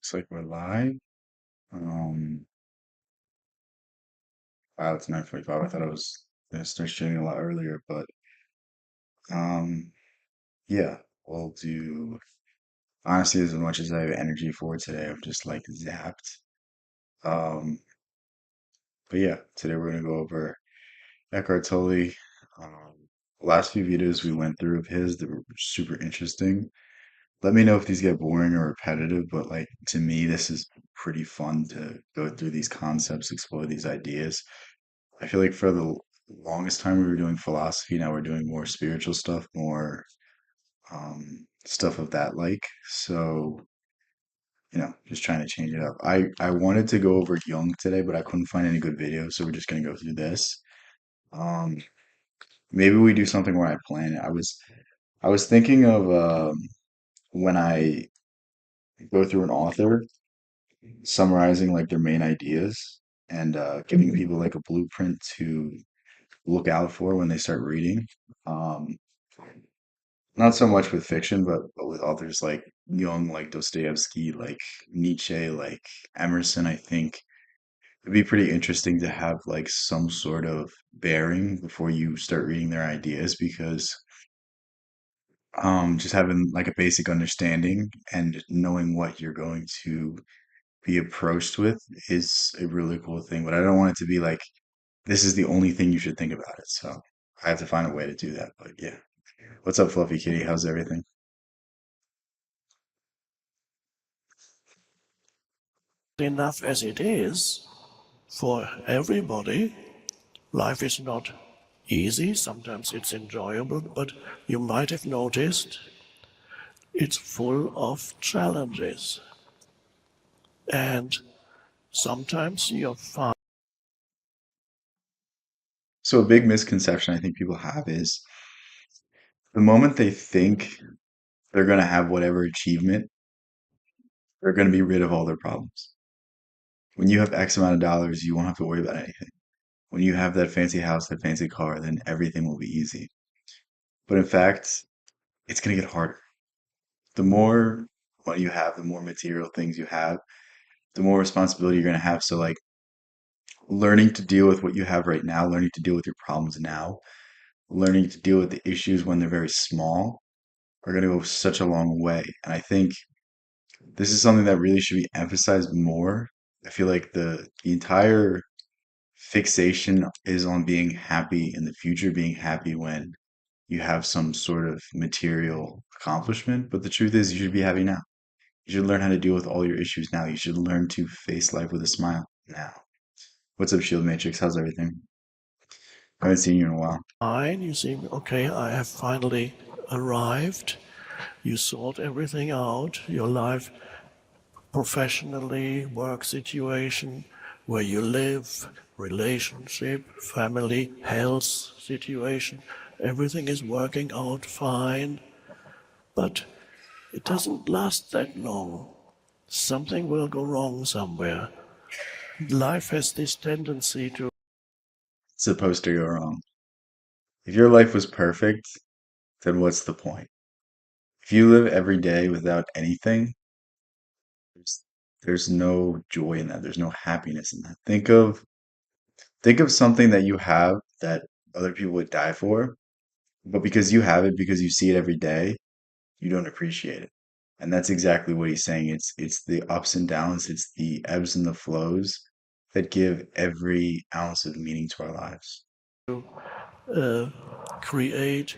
Looks like we're live. Wow, it's 9:45. I thought I was gonna start streaming a lot earlier, but um, yeah, we'll do honestly as much as I have energy for today. I've just like zapped. Um, but yeah, today we're gonna go over Eckart Tolle. Um, last few videos we went through of his that were super interesting. Let me know if these get boring or repetitive, but like to me, this is pretty fun to go through these concepts, explore these ideas. I feel like for the longest time we were doing philosophy, now we're doing more spiritual stuff, more stuff of that like. So, just trying to change it up. I wanted to go over Jung today, but I couldn't find any good videos, so we're just gonna go through this. Um, maybe we do something where I plan it. I was thinking of when I go through an author, summarizing like their main ideas and giving people like a blueprint to look out for when they start reading. Um, Not so much with fiction, but with authors like Jung, like Dostoevsky, like Nietzsche, like Emerson, I think it'd be pretty interesting to have like some sort of bearing before you start reading their ideas because just having like a basic understanding and knowing what you're going to be approached with is a really cool thing. But I don't want it to be like this is the only thing you should think about it. So I have to find a way to do that. But yeah. What's up, Fluffy Kitty? How's everything? Enough as it is for everybody. Life is not easy, sometimes it's enjoyable, but you might have noticed it's full of challenges. And sometimes you're fine. So a big misconception I think people have is the moment they think they're going to have whatever achievement, they're going to be rid of all their problems. When you have X amount of dollars, you won't have to worry about anything. When you have that fancy house, that fancy car, then everything will be easy. But in fact, it's going to get harder. The more money you have, the more material things you have, the more responsibility you're going to have. So like learning to deal with what you have right now, learning to deal with your problems now, learning to deal with the issues when they're very small are going to go such a long way. And I think this is something that really should be emphasized more. I feel like the entire fixation is on being happy in the future, being happy when you have some sort of material accomplishment. But the truth is, you should be happy now. You should learn how to deal with all your issues now. You should learn to face life with a smile now. What's up, Shield Matrix? How's everything? I haven't seen you in a while. You think, okay, I have finally arrived. You sort everything out, your life professionally, work situation, where you live, relationship, family, health situation. Everything is working out fine, but it doesn't last that long. Something will go wrong somewhere. Life has this tendency to. It's supposed to go wrong. If your life was perfect, then what's the point? If you live every day without anything, there's there's no joy in that. There's no happiness in that. Think of something that you have that other people would die for, but because you have it, because you see it every day, you don't appreciate it. And that's exactly what he's saying. It's the ups and downs, it's the ebbs and the flows that give every ounce of meaning to our lives. uh, create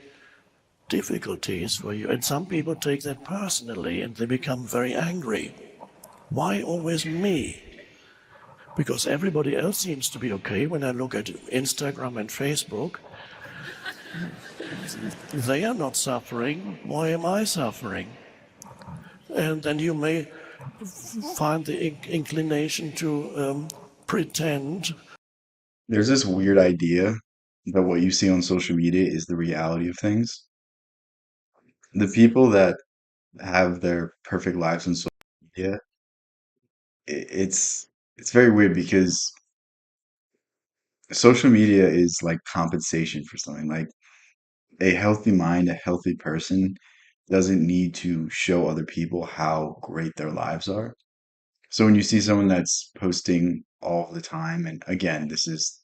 difficulties for you. And some people take that personally and they become very angry. Why always me? Because everybody else seems to be okay. When I look at Instagram and Facebook, they are not suffering. Why am I suffering? And then you may find the inclination to pretend. There's this weird idea that what you see on social media is the reality of things. The people that have their perfect lives on social media, it's very weird because social media is like compensation for something. Like a healthy mind, a healthy person doesn't need to show other people how great their lives are. So when you see someone that's posting all the time, and again, this is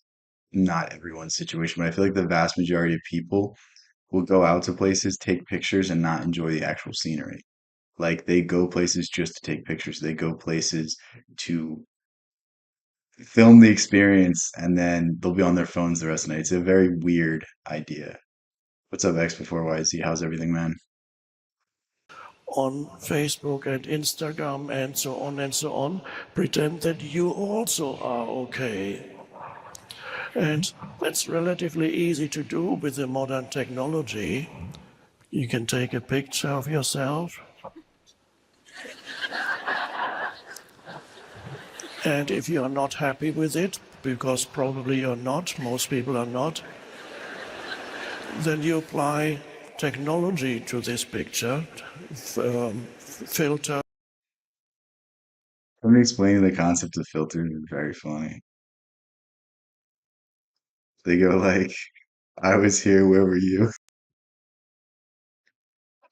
not everyone's situation, but I feel like the vast majority of people will go out to places, take pictures, and not enjoy the actual scenery. Like they go places just to take pictures. They go places to film the experience, and then they'll be on their phones the rest of the night. It's a very weird idea. What's up, X before YZ? How's everything, man? On Facebook and Instagram and so on, pretend that you also are okay. And that's relatively easy to do with the modern technology. You can take a picture of yourself, and if you are not happy with it, because probably you're not, most people are not, then you apply technology to this picture, filter. Somebody explaining the concept of filters is very funny. They go like, "I was here, where were you?"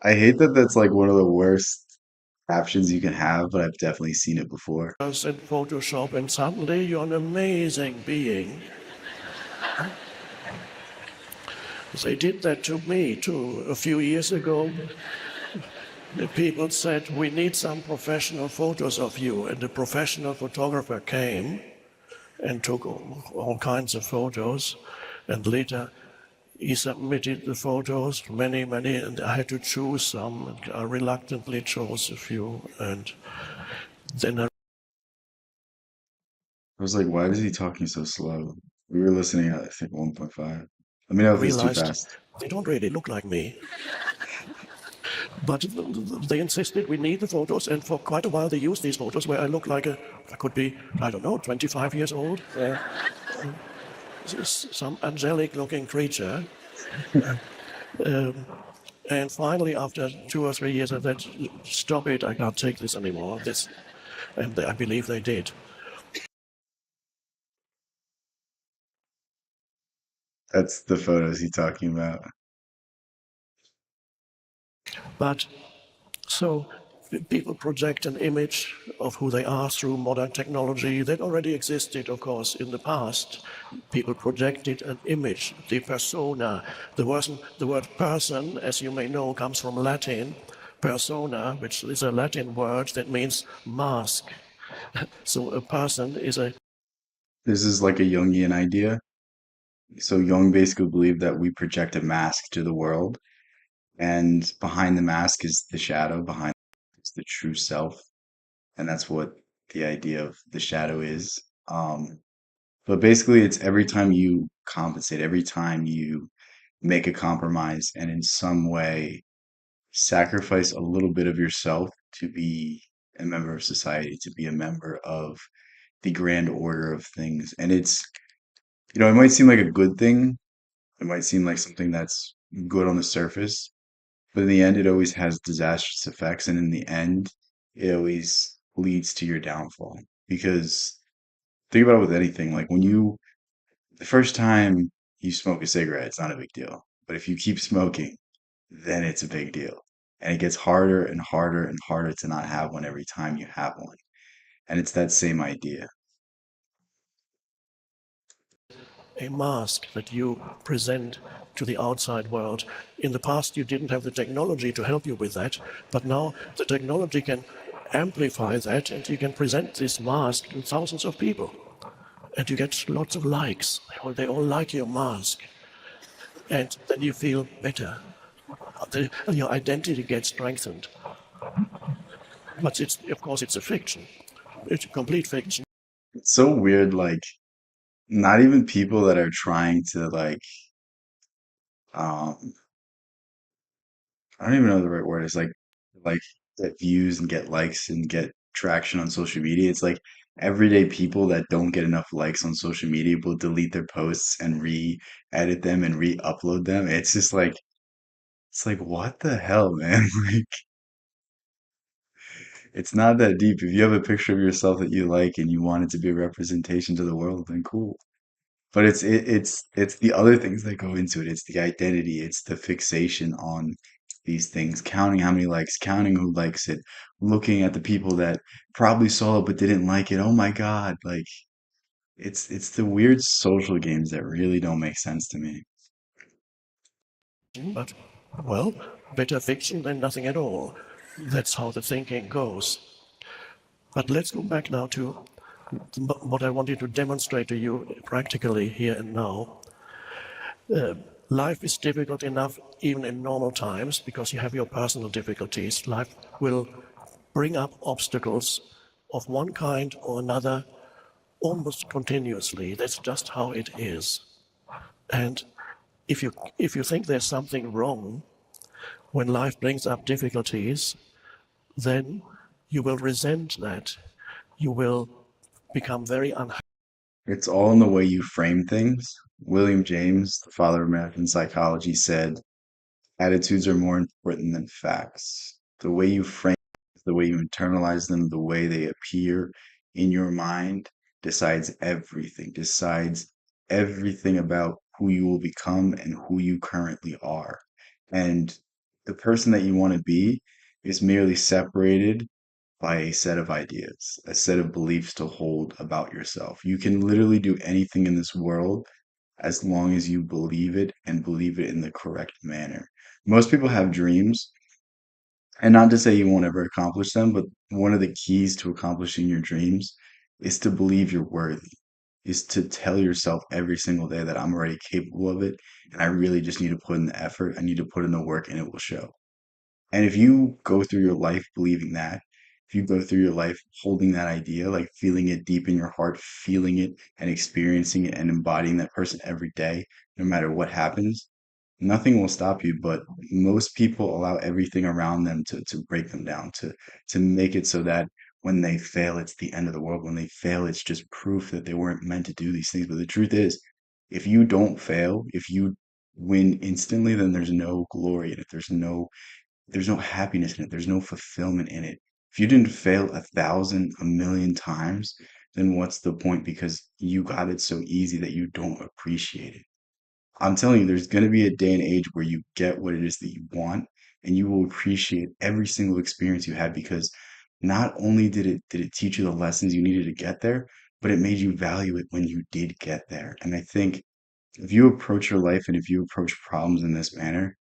I hate that that's like one of the worst captions you can have, but I've definitely seen it before. In Photoshop, and suddenly you're an amazing being. They did that to me too. A few years ago, the people said, "We need some professional photos of you." And the professional photographer came and took all kinds of photos. And later he submitted the photos, many, and I had to choose some. And I reluctantly chose a few. And then I I was like, why is he talking so slow? We were listening at, I think, 1.5. Let me know if it's too realized fast. they don't really look like me. But they insisted we need the photos, and for quite a while they used these photos where I look like I could be, I don't know, 25 years old, some angelic looking creature. And finally, after 2 or 3 years, I said, "Stop it, I can't take this anymore." And I believe they did. That's the photos he's talking about. But so people project an image of who they are through modern technology that already existed, of course, in the past. People projected an image, the persona. The word person, as you may know, comes from Latin. Persona, which is a Latin word that means mask. So a person is a This is like a Jungian idea. So Jung basically believed that we project a mask to the world, and behind the mask is the shadow, behind is the true self, and that's what the idea of the shadow is. But basically, it's every time you compensate, every time you make a compromise, and in some way sacrifice a little bit of yourself to be a member of society, to be a member of the grand order of things. And it might seem like a good thing. It might seem like something that's good on the surface, but in the end, it always has disastrous effects. And in the end, it always leads to your downfall. Because think about it with anything. Like the first time you smoke a cigarette, it's not a big deal. But if you keep smoking, then it's a big deal. And it gets harder and harder and harder to not have one every time you have one. And it's that same idea. a mask that you present to the outside world. In the past, you didn't have the technology to help you with that, but now the technology can amplify that, and you can present this mask to thousands of people. And you get lots of likes. They all like your mask. And then you feel better. Your identity gets strengthened. But of course, it's a fiction. It's a complete fiction. It's so weird, like not even people that are trying to um I don't even know the right word. It's like get views and get likes and get traction on social media. It's like everyday people that don't get enough likes on social media will delete their posts and re-edit them and re-upload them. It's like what the hell, man? Like it's not that deep. If you have a picture of yourself that you like and you want it to be a representation to the world, then cool. But it's the other things that go into it. It's the identity. It's the fixation on these things, counting how many likes, counting who likes it, looking at the people that probably saw it but didn't like it. Oh my God, like it's the weird social games that really don't make sense to me. But, well, better fiction than nothing at all. That's how the thinking goes. But let's go back now to what I wanted to demonstrate to you practically here and now. Life is difficult enough even in normal times because you have your personal difficulties. Life will bring up obstacles of one kind or another almost continuously. That's just how it is. And if you think there's something wrong when life brings up difficulties, then you will resent that. You will become very unhappy. It's all in the way you frame things. William James, the father of American psychology, said, attitudes are more important than facts. The way you frame, the way you internalize them, the way they appear in your mind decides everything about who you will become and who you currently are. And the person that you want to be is merely separated by a set of ideas, a set of beliefs to hold about yourself. You can literally do anything in this world as long as you believe it and believe it in the correct manner. Most people have dreams, and not to say you won't ever accomplish them, but one of the keys to accomplishing your dreams is to believe you're worthy, is to tell yourself every single day that I'm already capable of it, and I really just need to put in the effort, I need to put in the work, and it will show. And if you go through your life believing that, if you go through your life holding that idea, like feeling it deep in your heart, feeling it and experiencing it and embodying that person every day, no matter what happens, nothing will stop you. But most people allow everything around them to break them down, to make it so that when they fail, it's the end of the world. When they fail, it's just proof that they weren't meant to do these things. But the truth is, if you don't fail, if you win instantly, then there's no glory in it. There's no happiness in it. There's no fulfillment in it. If you didn't fail a thousand, a million times, then what's the point? Because you got it so easy that you don't appreciate it. I'm telling you, there's going to be a day and age where you get what it is that you want, and you will appreciate every single experience you had because not only did it teach you the lessons you needed to get there, but it made you value it when you did get there. And I think if you approach your life and if you approach problems in this manner,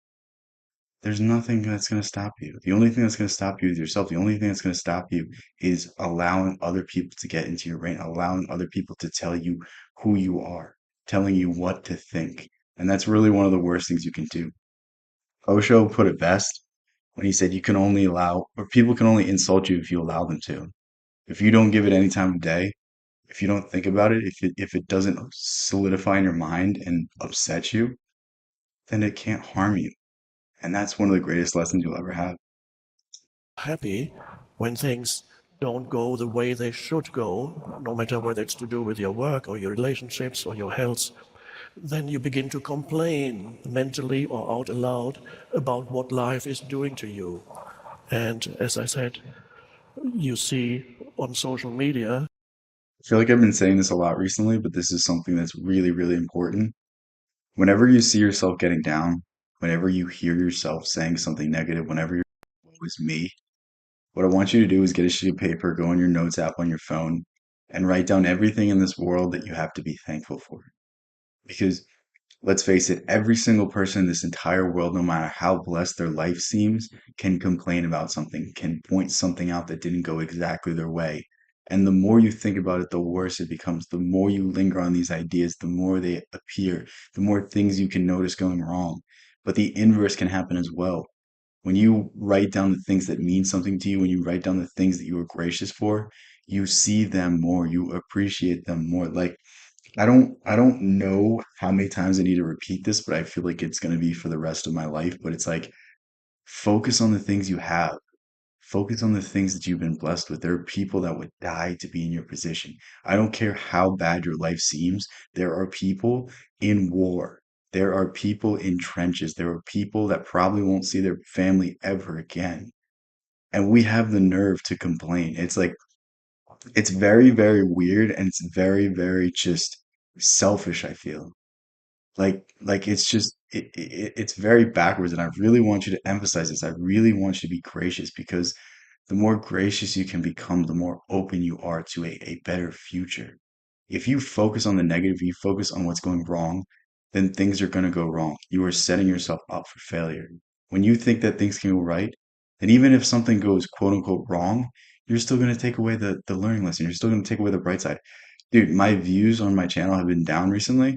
there's nothing that's going to stop you. The only thing that's going to stop you is yourself. The only thing that's going to stop you is allowing other people to get into your brain, allowing other people to tell you who you are, telling you what to think. And that's really one of the worst things you can do. Osho put it best when he said you can only allow, or people can only insult you if you allow them to. If you don't give it any time of day, if you don't think about it, if it doesn't solidify in your mind and upset you, then it can't harm you. And that's one of the greatest lessons you'll ever have. When things don't go the way they should go, no matter whether it's to do with your work or your relationships or your health, then you begin to complain mentally or out aloud about what life is doing to you. And as I said, you see on social media. I feel like I've been saying this a lot recently, but this is something that's really, really important. Whenever you see yourself getting down, whenever you hear yourself saying something negative, whenever you're, "Woe is me," what I want you to do is get a sheet of paper, go in your notes app on your phone, and write down everything in this world that you have to be thankful for. Because let's face it, every single person in this entire world, no matter how blessed their life seems, can complain about something, can point something out that didn't go exactly their way. And the more you think about it, the worse it becomes. The more you linger on these ideas, the more they appear, the more things you can notice going wrong. But the inverse can happen as well. When you write down the things that mean something to you, when you write down the things that you are gracious for, you see them more, you appreciate them more. Like I don't know how many times I need to repeat this, but I feel like it's going to be for the rest of my life. But it's like focus on the things you have. Focus on the things that you've been blessed with. There are people that would die to be in your position. I don't care how bad your life seems. There are people in war. There are people in trenches. There are people that probably won't see their family ever again. And we have the nerve to complain. It's like it's very, very weird and it's very, very just selfish, I feel. Like it's just it's very backwards, and I really want you to emphasize this. I really want you to be gracious because the more gracious you can become, the more open you are to a better future. If you focus on the negative, you focus on what's going wrong, then things are going to go wrong. You are setting yourself up for failure. When you think that things can go right, then even if something goes quote unquote wrong, you're still going to take away the learning lesson. You're still going to take away the bright side. Dude, my views on my channel have been down recently.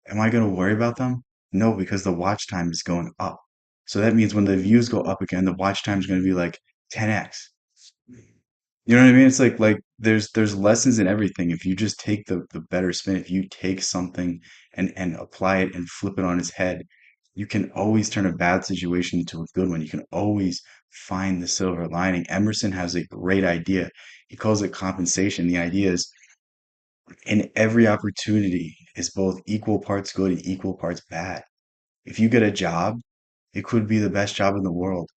Am I going to worry about them? No, because the watch time is going up. So that means when the views go up again, the watch time is going to be like 10x. You know what I mean? It's like there's lessons in everything. If you just take the better spin, if you take something and apply it and flip it on its head, you can always turn a bad situation into a good one. You can always find the silver lining. Emerson has a great idea. He calls it compensation. The idea is in every opportunity is both equal parts good and equal parts bad. If you get a job, it could be the best job in the world.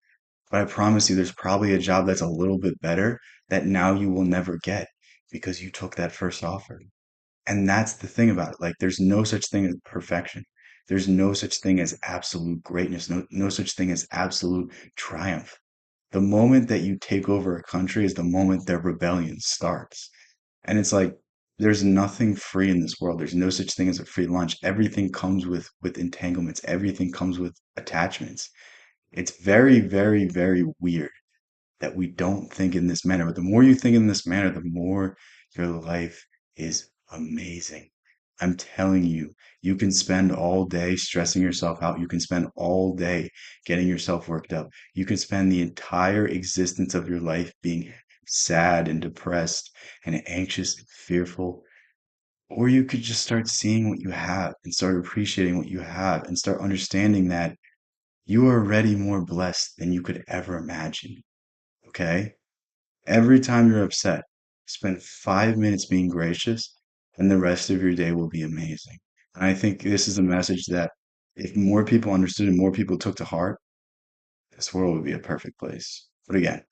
But I promise you, there's probably a job that's a little bit better that now you will never get because you took that first offer. And that's the thing about it. Like, there's no such thing as perfection. There's no such thing as absolute greatness, no such thing as absolute triumph. The moment that you take over a country is the moment their rebellion starts. And it's like, there's nothing free in this world. There's no such thing as a free lunch. Everything comes with entanglements. Everything comes with attachments. It's very, very, very weird that we don't think in this manner. But the more you think in this manner, the more your life is amazing. I'm telling you, you can spend all day stressing yourself out. You can spend all day getting yourself worked up. You can spend the entire existence of your life being sad and depressed and anxious and fearful. Or you could just start seeing what you have and start appreciating what you have and start understanding that you are already more blessed than you could ever imagine. Okay? Every time you're upset, spend 5 minutes being gracious, and the rest of your day will be amazing. And I think this is a message that if more people understood and more people took to heart, this world would be a perfect place. But again,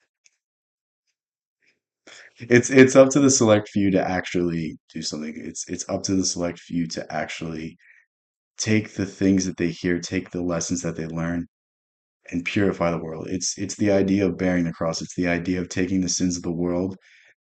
it's up to the select few to actually do something. It's up to the select few to actually take the things that they hear, take the lessons that they learn, and purify the world. It's the idea of bearing the cross. It's the idea of taking the sins of the world,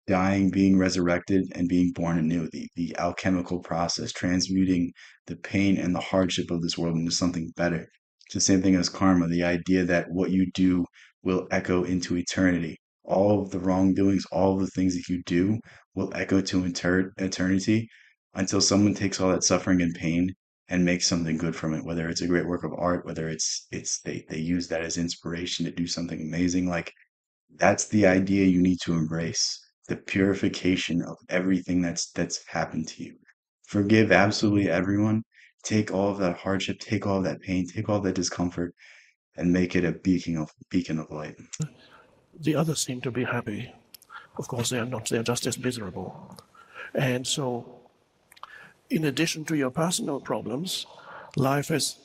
dying, being resurrected, and being born anew. The alchemical process, transmuting the pain and the hardship of this world into something better. It's the same thing as karma, the idea that what you do will echo into eternity. All of the wrongdoings, all of the things that you do will echo to eternity until someone takes all that suffering and pain and makes something good from it, whether it's a great work of art, whether it's they use that as inspiration to do something amazing. Like that's the idea you need to embrace, the purification of everything that's happened to you. Forgive absolutely everyone. Take all of that hardship, take all of that pain, take all of that discomfort, and make it a beacon of light. The others seem to be happy. Of course, they are not, they are just as miserable. And so, in addition to your personal problems, life has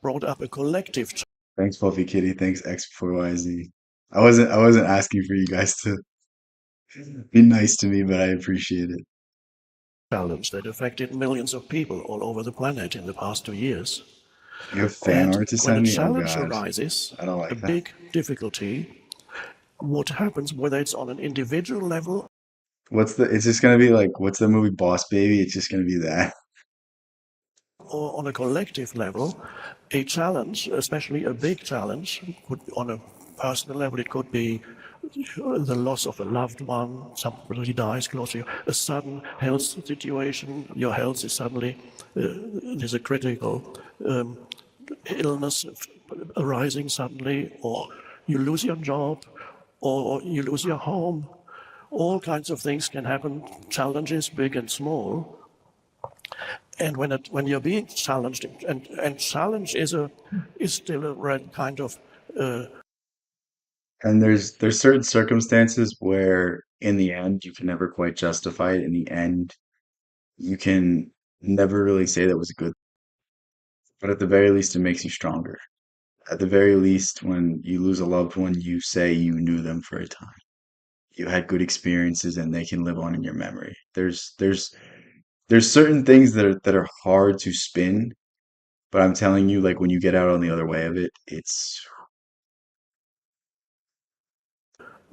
brought up a collective Thanks, Fluffy Kitty. Thanks, X4YZ. I wasn't asking for you guys to be nice to me, but I appreciate it. challenge that affected millions of people all over the planet in the past 2 years. You have fan And art to when a send me? Oh challenge gosh, arises, I don't a like that. big difficulty, what happens, whether it's on an individual level It's just gonna be like, what's the movie Boss Baby? It's just gonna be that. or on a collective level, a challenge, especially a big challenge, could, on a personal level, it could be the loss of a loved one, somebody dies close to you, a sudden health situation, your health is suddenly, there's a critical illness arising suddenly, or you lose your job, or you lose your home. All kinds of things can happen, challenges big and small. And when you're being challenged, and challenge is still a red kind of And there's certain circumstances where in the end you can never quite justify it. In the end, you can never really say that was a good, but at the very least it makes you stronger. At the very least, when you lose a loved one, you say you knew them for a time. You had good experiences and they can live on in your memory. There's certain things that are hard to spin But I'm telling you, like when you get out on the other way of it, it's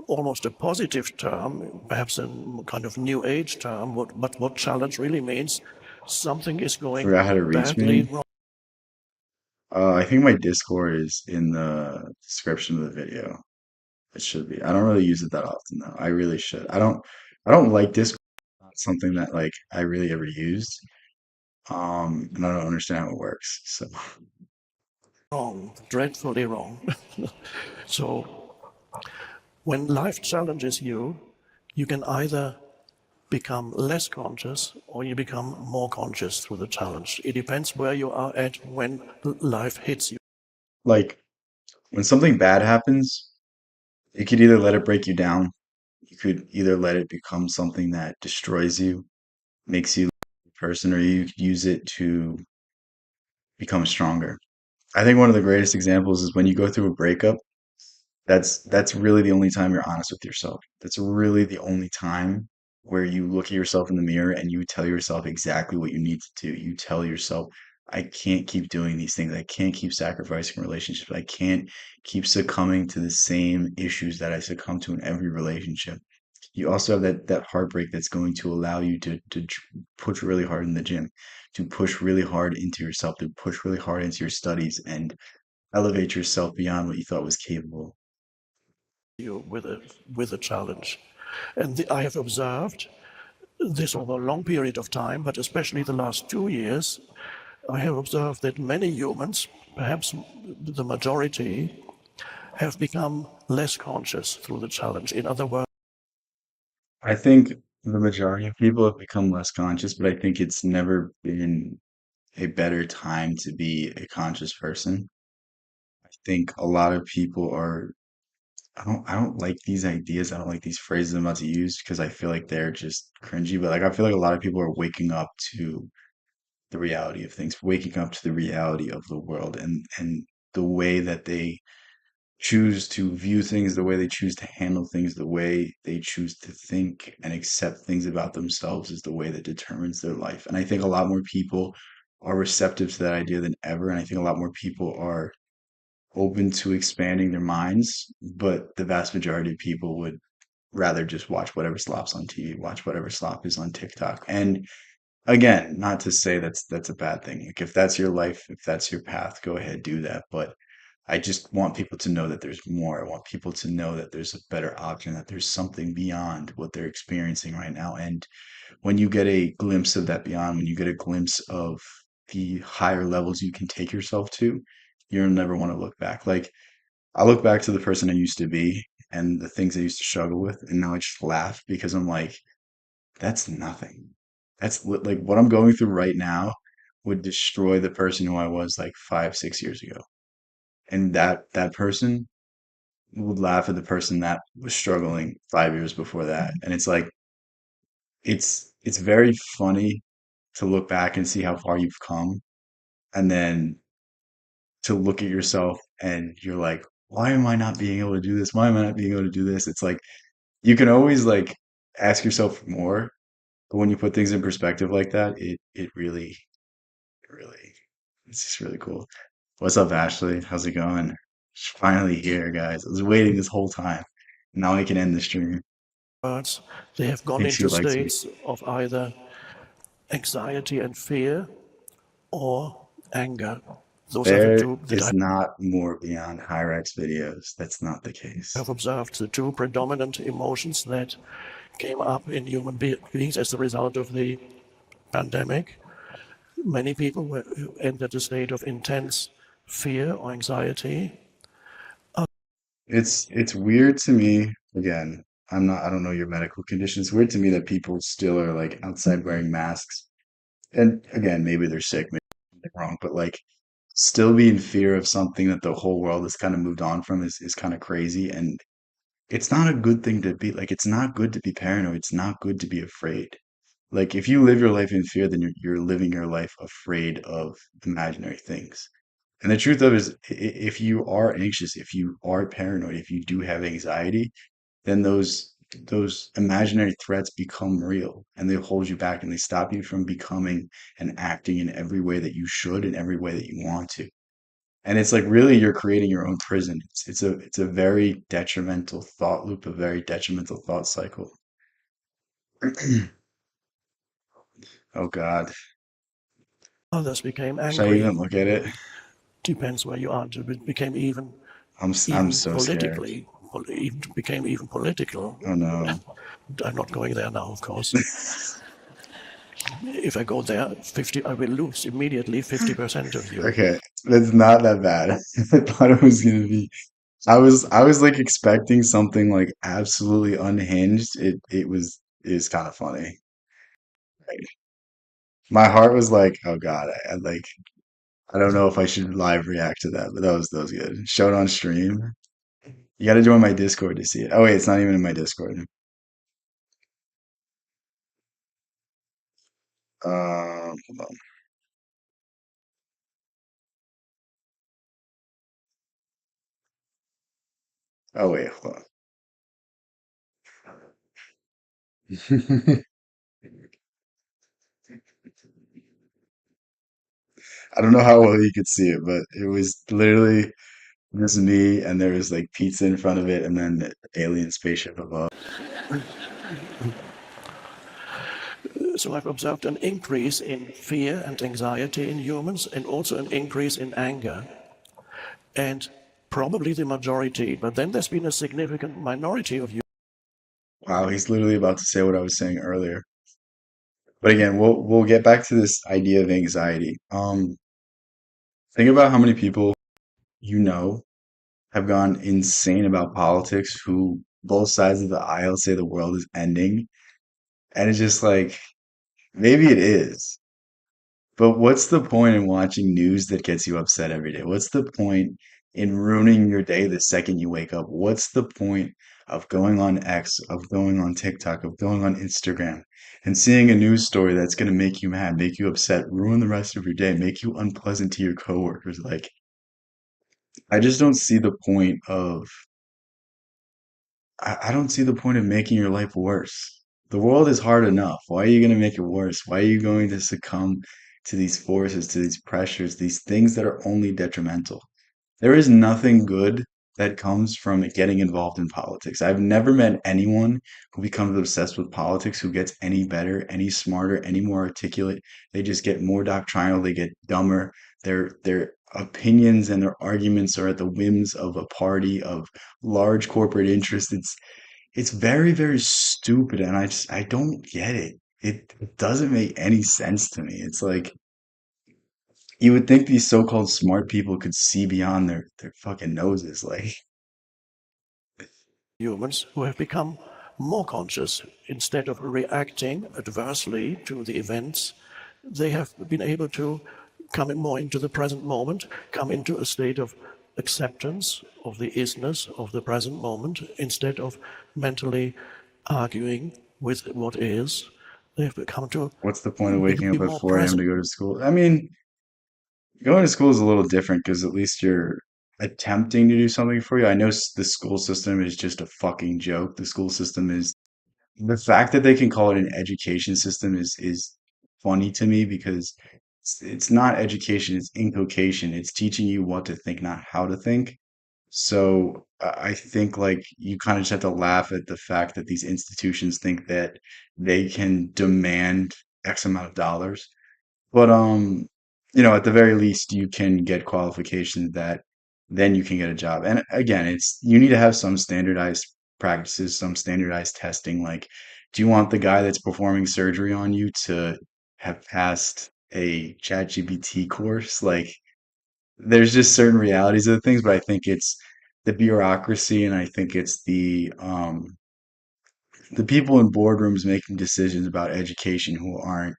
almost a positive term, perhaps a kind of new age term, but what challenge really means, something is going forgot how to reach badly me. wrong. I think my Discord is in the description of the video. It should be. I don't really use it that often though. I really should. I don't like Discord. Not something that like I really ever used. And I don't understand how it works. So Wrong, dreadfully wrong. So when life challenges you, you can either become less conscious or you become more conscious through the challenge. It depends where you are at when life hits you. like when something bad happens, you could either let it break you down. You could either let it become something that destroys you, makes you a person, or you could use it to become stronger. I think one of the greatest examples is when you go through a breakup. That's really the only time you're honest with yourself. That's really the only time where you look at yourself in the mirror and you tell yourself exactly what you need to do. You tell yourself, I can't keep doing these things. I can't keep sacrificing relationships. I can't keep succumbing to the same issues that I succumb to in every relationship. You also have that heartbreak that's going to allow you to push really hard in the gym, to push really hard into yourself, to push really hard into your studies and elevate yourself beyond what you thought was capable. You with a challenge. And I have observed this over a long period of time, but especially the last 2 years, I have observed that many humans, perhaps the majority, have become less conscious through the challenge. In other words, I think the majority of people have become less conscious, but I think it's never been a better time to be a conscious person. I think a lot of people are, I don't like these ideas. I don't like these phrases I'm about to use because I feel like they're just cringy, but like I feel like a lot of people are waking up to the reality of things, waking up to the reality of the world and the way that they choose to view things, the way they choose to handle things, the way they choose to think and accept things about themselves is the way that determines their life. And I think a lot more people are receptive to that idea than ever. And I think a lot more people are open to expanding their minds, but the vast majority of people would rather just watch whatever slops on TV, watch whatever slop is on TikTok. And again, not to say that's a bad thing. Like if that's your life, if that's your path, go ahead, do that. But I just want people to know that there's more. I want people to know that there's a better option, that there's something beyond what they're experiencing right now. And when you get a glimpse of that beyond, when you get a glimpse of the higher levels you can take yourself to, you'll never want to look back. Like I look back to the person I used to be and the things I used to struggle with, and now I just laugh because I'm like, that's nothing. Like what I'm going through right now would destroy the person who I was like 5, 6 years ago. And that person would laugh at the person that was struggling 5 years before that. And it's like it's very funny to look back and see how far you've come, and then to look at yourself and you're like, why am I not being able to do this? Why am I not being able to do this? It's like you can always like ask yourself for more, but when you put things in perspective like that, it really it's just really cool. What's up, Ashley? How's it going? She's finally here, guys. I was waiting this whole time. Now I can end the stream. they have I gone think she into likes me. states of either anxiety and fear or anger. Those are the There two that is I not more beyond Hyrax videos. That's not the case. have observed, the two predominant emotions that came up in human beings as a result of the pandemic. Many people entered a state of intense fear or anxiety. It's weird to me. Again, I don't know your medical condition. It's weird to me that people still are like outside wearing masks. And again, maybe they're sick, maybe they're wrong, but like still be in fear of something that the whole world has kind of moved on from is kind of crazy. And it's not a good thing to be like, it's not good to be paranoid. It's not good to be afraid. Like if you live your life in fear, then you're living your life afraid of imaginary things. And the truth of it is, if you are anxious, if you are paranoid, if you do have anxiety, then those those imaginary threats become real and they hold you back and they stop you from becoming and acting in every way that you should, in every way that you want to. And it's like really you're creating your own prison. It's a very detrimental thought loop, a very detrimental thought cycle. Oh God. Others became Should I angry. even look at it? Depends where you are. It became I'm even so scared. politically, even became even political. Oh no. I'm not going there now, of course. If I go there, 50, I will lose immediately 50% of you. Okay, that's not that bad. I thought it was gonna be. I was like expecting something like absolutely unhinged. It is kind of funny. Like, my heart was like, oh God, I don't know if I should live react to that, but that was good. Show it on stream. You got to join my Discord to see it. Oh wait, it's not even in my Discord. Hold on. Oh wait, hold on. I don't know how well you could see it, but it was literally just me, and there was like pizza in front of it, and then the alien spaceship above. So I've observed an increase in fear and anxiety in humans and also an increase in anger. And probably the majority, but then there's been a significant minority of Wow, he's literally about to say what I was saying earlier. But again, we'll get back to this idea of anxiety. Think about how many people you know have gone insane about politics who both sides of the aisle say the world is ending. And it's just like, maybe it is. But what's the point in watching news that gets you upset every day? What's the point in ruining your day the second you wake up? What's the point of going on X, of going on TikTok, of going on Instagram and seeing a news story that's going to make you mad, make you upset, ruin the rest of your day, make you unpleasant to your coworkers? Like, I just don't see the point of I don't see the point of making your life worse. The world is hard enough. Why are you going to make it worse? Why are you going to succumb to these forces, to these pressures, these things that are only detrimental? There is nothing good that comes from getting involved in politics. I've never met anyone who becomes obsessed with politics who gets any better, any smarter, any more articulate. They just get more doctrinal, they get dumber. Their opinions and their arguments are at the whims of a party of large corporate interests. It's very, very stupid, and I don't get it. It doesn't make any sense to me. It's like you would think these so-called smart people could see beyond their fucking noses. Like, humans who have become more conscious. Instead of reacting adversely to the events, they have been able to come in more into the present moment, come into a state of acceptance of the isness of the present moment, instead of mentally arguing with what is. They've come to what's the point of waking be up at more 4 a.m. present. to go to school? I mean, going to school is a little different because at least you're attempting to do something for you. I know the school system is just a fucking joke. The school system is the fact that they can call it an education system is funny to me because it's not education, it's inculcation. It's teaching you what to think, not how to think. So I think like you kind of just have to laugh at the fact that these institutions think that they can demand X amount of dollars. But at the very least you can get qualifications that then you can get a job. And again, it's you need to have some standardized practices, some standardized testing. Like, do you want the guy that's performing surgery on you to have passed a ChatGPT course? Like, there's just certain realities of the things, but I think it's the bureaucracy and I think it's the people in boardrooms making decisions about education who aren't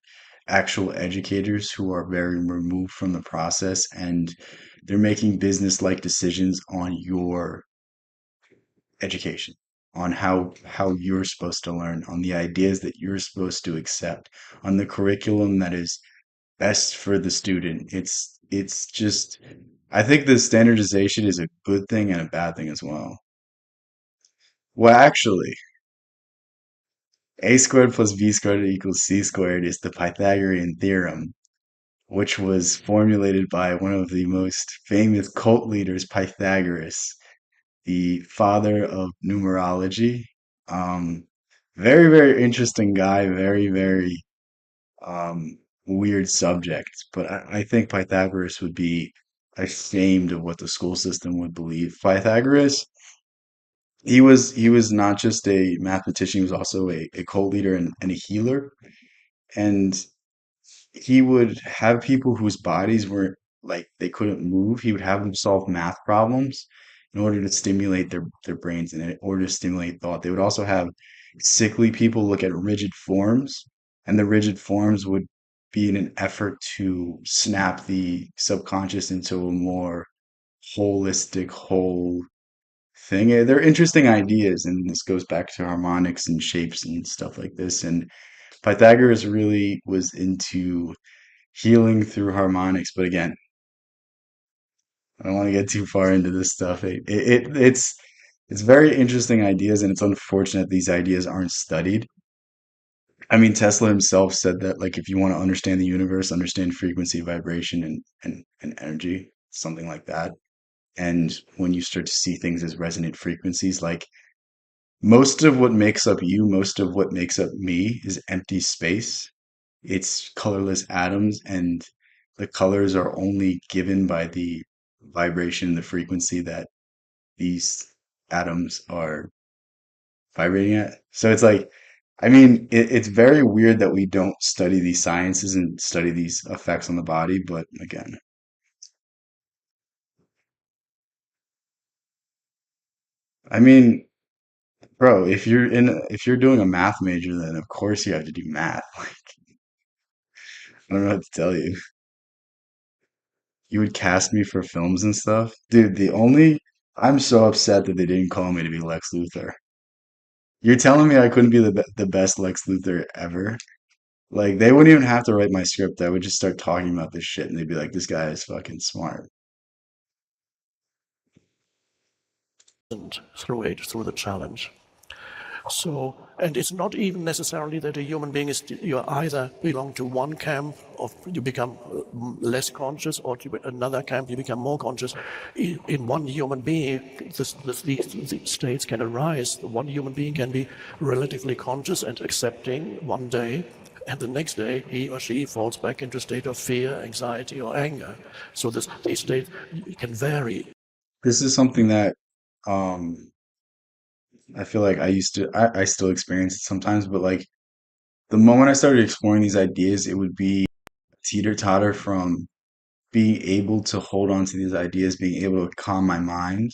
actual educators, who are very removed from the process, and they're making business-like decisions on your education, on how you're supposed to learn, on the ideas that you're supposed to accept, on the curriculum that is best for the student. It's just I think the standardization is a good thing and a bad thing as well. Well, actually, A squared plus B squared equals C squared is the Pythagorean theorem, which was formulated by one of the most famous cult leaders, Pythagoras, the father of numerology. Um, very, very interesting guy, very, very weird subject. But I think Pythagoras would be ashamed of what the school system would believe. Pythagoras, he was not just a mathematician, he was also a cult leader and a healer. And he would have people whose bodies were like they couldn't move. He would have them solve math problems in order to stimulate their brains and in order to stimulate thought. They would also have sickly people look at rigid forms, and the rigid forms would be in an effort to snap the subconscious into a more holistic whole thing. They're interesting ideas, and this goes back to harmonics and shapes and stuff like this. And Pythagoras really was into healing through harmonics. But again, I don't want to get too far into this stuff. It's very interesting ideas, and it's unfortunate these ideas aren't studied. I mean, Tesla himself said that like if you want to understand the universe, understand frequency, vibration, and energy, something like that. And when you start to see things as resonant frequencies, like most of what makes up you, most of what makes up me is empty space. It's colorless atoms, and the colors are only given by the vibration, the frequency that these atoms are vibrating at. So it's like, I mean, it's very weird that we don't study these sciences and study these effects on the body. But again, I mean, bro, if you're doing a math major, then of course you have to do math. Like, I don't know what to tell you. You would cast me for films and stuff. Dude, I'm so upset that they didn't call me to be Lex Luthor. You're telling me I couldn't be the best Lex Luthor ever? Like, they wouldn't even have to write my script. I would just start talking about this shit and they'd be like, this guy is fucking smart. And through it, through the challenge. So, and it's not even necessarily that a human being is, you either belong to one camp, or you become less conscious, or to another camp, you become more conscious. In one human being, these states can arise. One human being can be relatively conscious and accepting one day, and the next day he or she falls back into a state of fear, anxiety, or anger. So these states can vary. This is something that um I feel like I still experience it sometimes, but like the moment I started exploring these ideas, it would be teeter-totter from being able to hold on to these ideas, being able to calm my mind,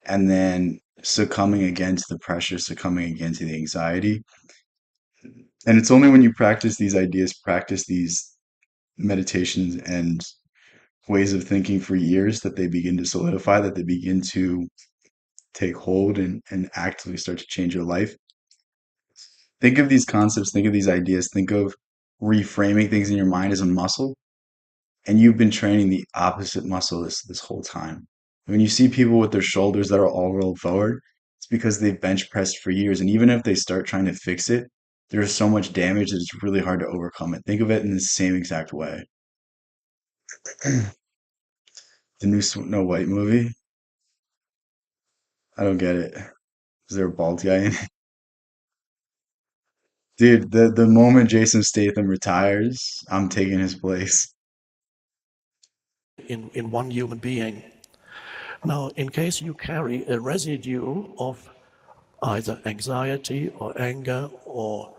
and then succumbing again to the pressure, succumbing again to the anxiety. And it's only when you practice these ideas, practice these meditations and ways of thinking for years that they begin to solidify, that they begin to take hold and actively start to change your life. Think of these concepts, think of these ideas, think of reframing things in your mind as a muscle, and you've been training the opposite muscle this whole time. When you see people with their shoulders that are all rolled forward, it's because they've bench pressed for years. And even if they start trying to fix it, there's so much damage that it's really hard to overcome it. Think of it in the same exact way. The new Snow White movie, I don't get it. Is there a bald guy in it? Dude, the moment Jason Statham retires, I'm taking his place. In one human being. Now, in case you carry a residue of either anxiety or anger or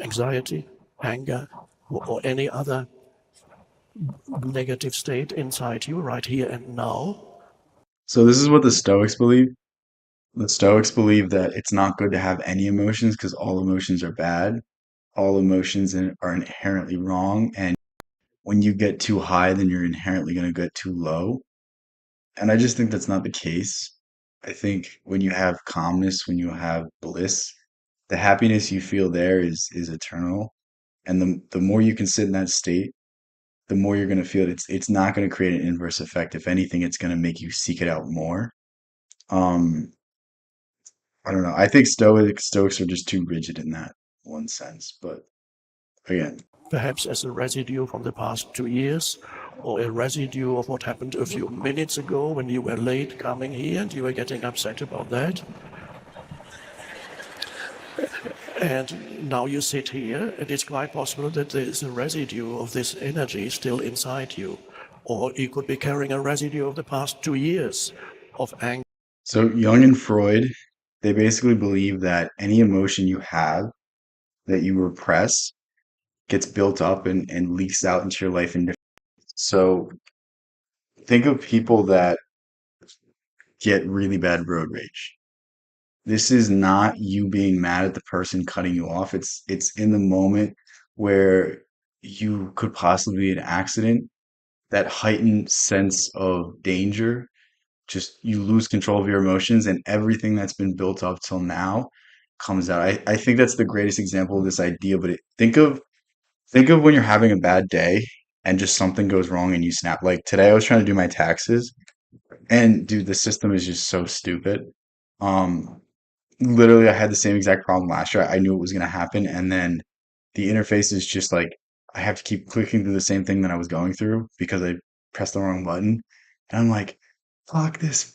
anxiety, anger, or any other negative state inside you right here and now, So this is what the Stoics believe. The Stoics believe that it's not good to have any emotions because all emotions are bad. All emotions are inherently wrong, and when you get too high, then you're inherently going to get too low. And I just think that's not the case. I think when you have calmness, when you have bliss, the happiness you feel there is eternal. And the more you can sit in that state, the more you're going to feel it. It's not going to create an inverse effect. If anything, it's going to make you seek it out more. Um, I don't know. I think Stoics are just too rigid in that one sense. But again, Perhaps as a residue from the past 2 years, or a residue of what happened a few minutes ago when you were late coming here and you were getting upset about that. And now you sit here, and it's quite possible that there is a residue of this energy still inside you. Or you could be carrying a residue of the past 2 years of anger. so Jung and Freud, they basically believe that any emotion you have that you repress gets built up and leaks out into your life. And so think of people that get really bad road rage. This is not you being mad at the person cutting you off. It's in the moment where you could possibly be in an accident, that heightened sense of danger, just you lose control of your emotions and everything that's been built up till now comes out. I think that's the greatest example of this idea, but think of when you're having a bad day and just something goes wrong and you snap. Like today I was trying to do my taxes and dude, the system is just so stupid. Um, Literally I had the same exact problem last year. I knew it was going to happen and then the interface is just like I have to keep clicking through the same thing that I was going through because I pressed the wrong button. And I'm like, fuck this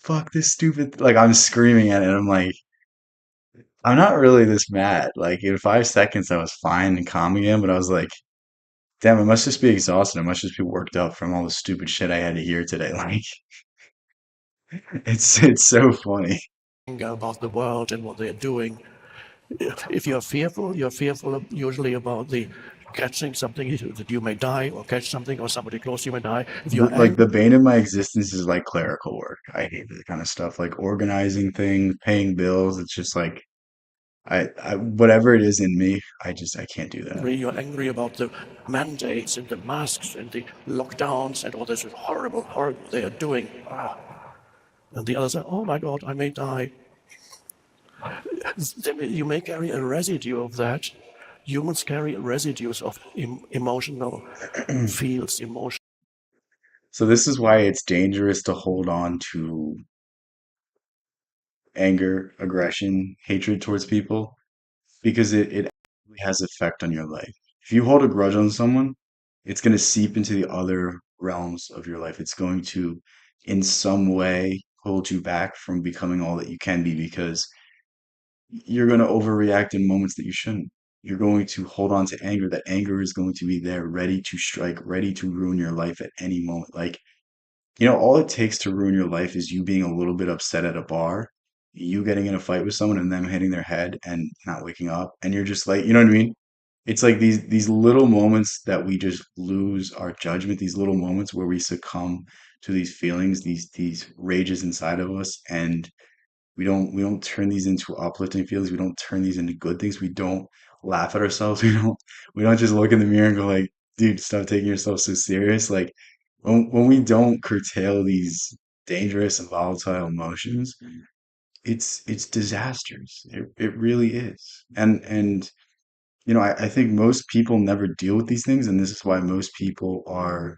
stupid like I'm screaming at it. I'm like, I'm not really this mad. Like in 5 seconds I was fine and calm again, but I was like, damn, I must just be exhausted. I must just be worked up from all the stupid shit I had to hear today. Like it's so funny. About the world and what they're doing. If you're fearful usually about the catching something that you may die, or catch something or somebody close to you may die. If you're Like angry, the bane of my existence is like clerical work. I hate that kind of stuff, like organizing things, paying bills. It's just like I whatever it is in me, I can't do that. you're angry about the mandates and the masks and the lockdowns and all this horrible, horrible they are doing. And the others say, oh my God, I may die. You may carry a residue of that. Humans carry residues of emotional fields, emotion. So this is why it's dangerous to hold on to anger, aggression, hatred towards people because it actually has effect on your life. If you hold a grudge on someone, it's going to seep into the other realms of your life. It's going to, in some way, hold you back from becoming all that you can be because you're going to overreact in moments that you shouldn't. You're going to hold on to anger. That anger is going to be there, ready to strike, ready to ruin your life at any moment. Like, all it takes to ruin your life is you being a little bit upset at a bar, you getting in a fight with someone and them hitting their head and not waking up. And you're just like, you know what I mean? It's like these little moments that we just lose our judgment, these little moments where we succumb to these feelings, these rages inside of us, and we don't turn these into uplifting feelings. We don't turn these into good things. We don't laugh at ourselves. We don't just look in the mirror and go like, dude, stop taking yourself so serious. Like when we don't curtail these dangerous and volatile emotions, it's disastrous. It really is. And I think most people never deal with these things, and this is why most people are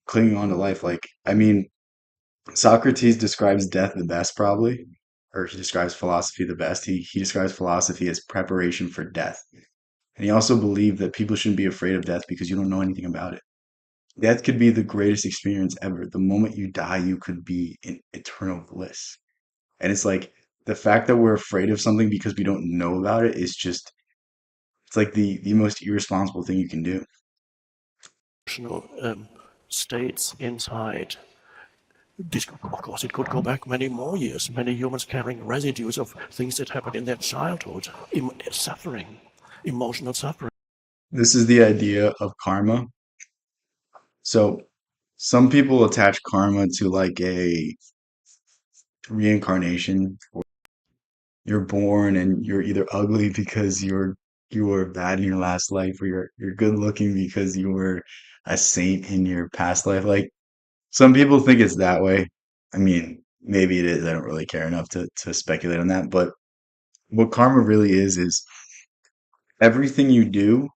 clinging on to life. Like, I mean, Socrates describes death the best, probably, or he describes philosophy the best. He describes philosophy as preparation for death. And he also believed that people shouldn't be afraid of death because you don't know anything about it. Death could be the greatest experience ever. The moment you die, you could be in eternal bliss. And it's like the fact that we're afraid of something because we don't know about it is just, it's like the most irresponsible thing you can do. States inside. This, of course, it could go back many more years. Many humans carrying residues of things that happened in their childhood, suffering, emotional suffering. This is the idea of karma. So some people attach karma to like a reincarnation. You're born and you're either ugly because you were bad in your last life, or you're good looking because you were a saint in your past life. Like some people think it's that way. I mean, maybe it is. I don't really care enough to speculate on that. But what karma really is everything you do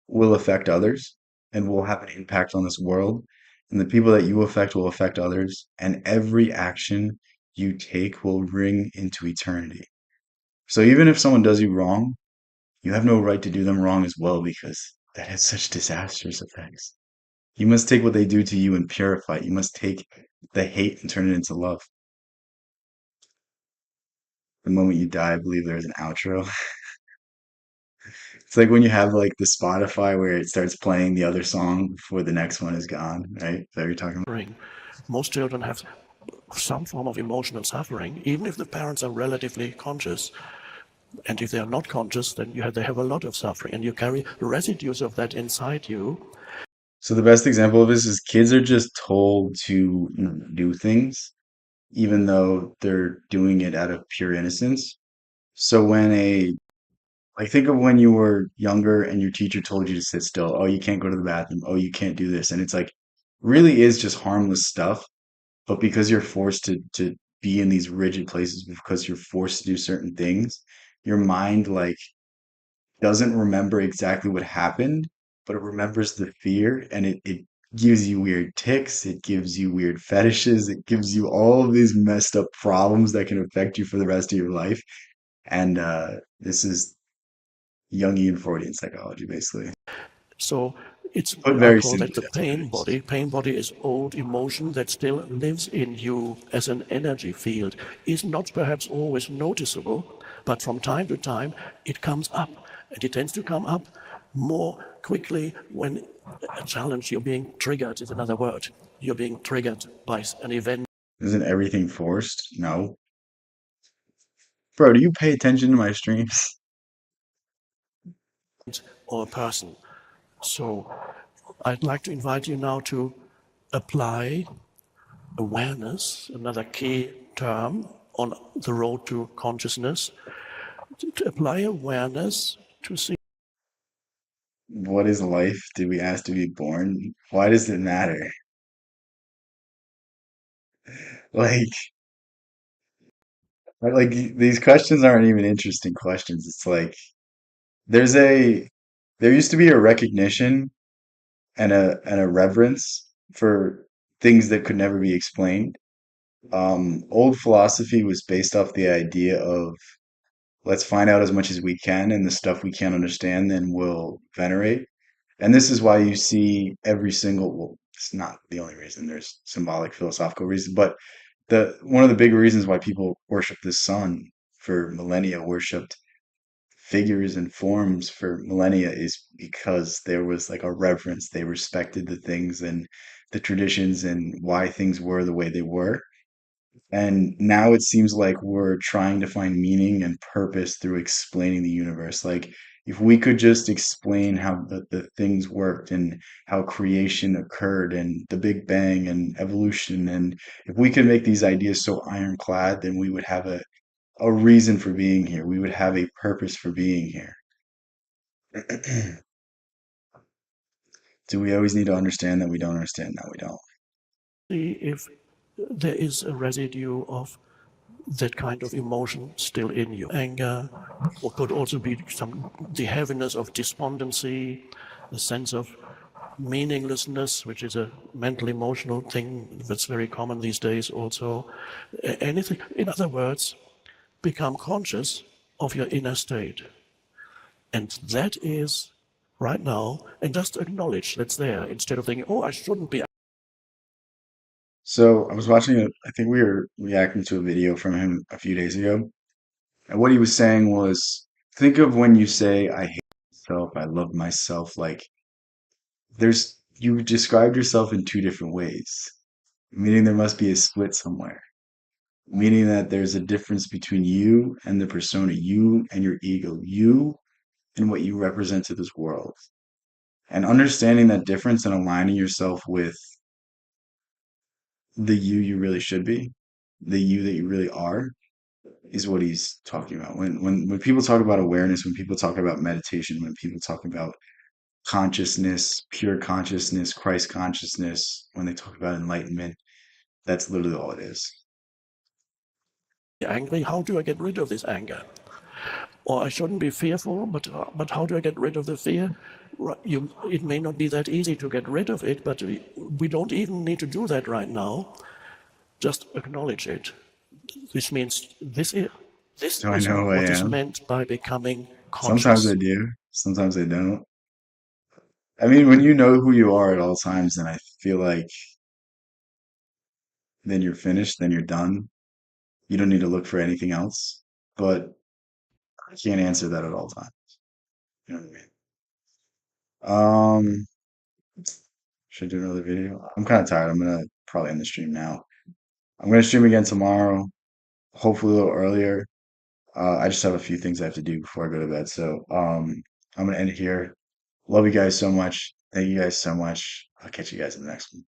will affect others and will have an impact on this world. And the people that you affect will affect others. And every action you take will ring into eternity. So even if someone does you wrong, you have no right to do them wrong as well because that has such disastrous effects. You must take what they do to you and purify it. You must take the hate and turn it into love. The moment you die, I believe there's an outro. It's like when you have like the Spotify where it starts playing the other song before the next one is gone, right? Is that what you're talking about? suffering. Most children have some form of emotional suffering, even if the parents are relatively conscious. And if they are not conscious, then they have a lot of suffering, and you carry residues of that inside you. So the best example of this is kids are just told to, do things, even though they're doing it out of pure innocence. So like think of when you were younger and your teacher told you to sit still. Oh, you can't go to the bathroom. Oh, you can't do this. And it's like really is just harmless stuff. But because you're forced to be in these rigid places because you're forced to do certain things, your mind like doesn't remember exactly what happened, but it remembers the fear and it gives you weird tics, it gives you weird fetishes, it gives you all of these messed up problems that can affect you for the rest of your life. And this is Jungian Freudian psychology, basically. So it's, Put I very call that simply, the that's what it pain is. body. Pain body is old emotion that still lives in you as an energy field, is not perhaps always noticeable, but from time to time it comes up, and it tends to come up more quickly when a challenge, you're being triggered, is another word. You're being triggered by an event Isn't everything forced? No. Bro, do you pay attention to my streams? or a person. So I'd like to invite you now to apply awareness, another key term on the road to consciousness, to apply awareness to see What is life? Did we ask to be born? Why does it matter? Like, these questions aren't even interesting questions. It's like there's a there used to be a recognition and a reverence for things that could never be explained. Old philosophy was based off the idea of let's find out as much as we can, and the stuff we can't understand, then we'll venerate. And this is why you see every single, well, it's not the only reason, there's symbolic philosophical reasons, but the one of the big reasons why people worship the sun for millennia, worshipped figures and forms for millennia is because there was like a reverence. They respected the things and the traditions and why things were the way they were. And now it seems like we're trying to find meaning and purpose through explaining the universe. Like, if we could just explain how the things worked and how creation occurred and the Big Bang and evolution, and if we could make these ideas so ironclad, then we would have a reason for being here. We would have a purpose for being here. Do we always need to understand that we don't understand that we don't? if there is a residue of that kind of emotion still in you. Anger, or could also be the heaviness of despondency, the sense of meaninglessness, which is a mental emotional thing that's very common these days also. Anything, in other words, become conscious of your inner state. And that is right now, and just acknowledge that's there instead of thinking, oh, I shouldn't be. So I was watching I think we were reacting to a video from him a few days ago. And what he was saying was, think of when you say, I hate myself, I love myself, like you described yourself in two different ways, meaning there must be a split somewhere, meaning that there's a difference between you and the persona, you and your ego, you and what you represent to this world. And understanding that difference and aligning yourself with the you really should be, the you that you really are, is what he's talking about. When people talk about awareness, when people talk about meditation, when people talk about consciousness, pure consciousness, Christ consciousness, when they talk about enlightenment, that's literally all it is. Angry, how do I get rid of this anger? Or I shouldn't be fearful, but how do I get rid of the fear? It may not be that easy to get rid of it, but we don't even need to do that right now. Just acknowledge it. This means this is, This Do I is know who I what is am? meant by becoming Sometimes I conscious. do. Sometimes I don't. I mean, when you know who you are at all times, then I feel like then you're finished, then you're done. You don't need to look for anything else. But I can't answer that at all times. You know what I mean? Should I do another video? I'm kind of tired. I'm gonna probably end the stream now. I'm gonna stream again tomorrow, hopefully a little earlier. I just have a few things I have to do before I go to bed. So, I'm gonna end it here. Love you guys so much. Thank you guys so much. I'll catch you guys in the next one.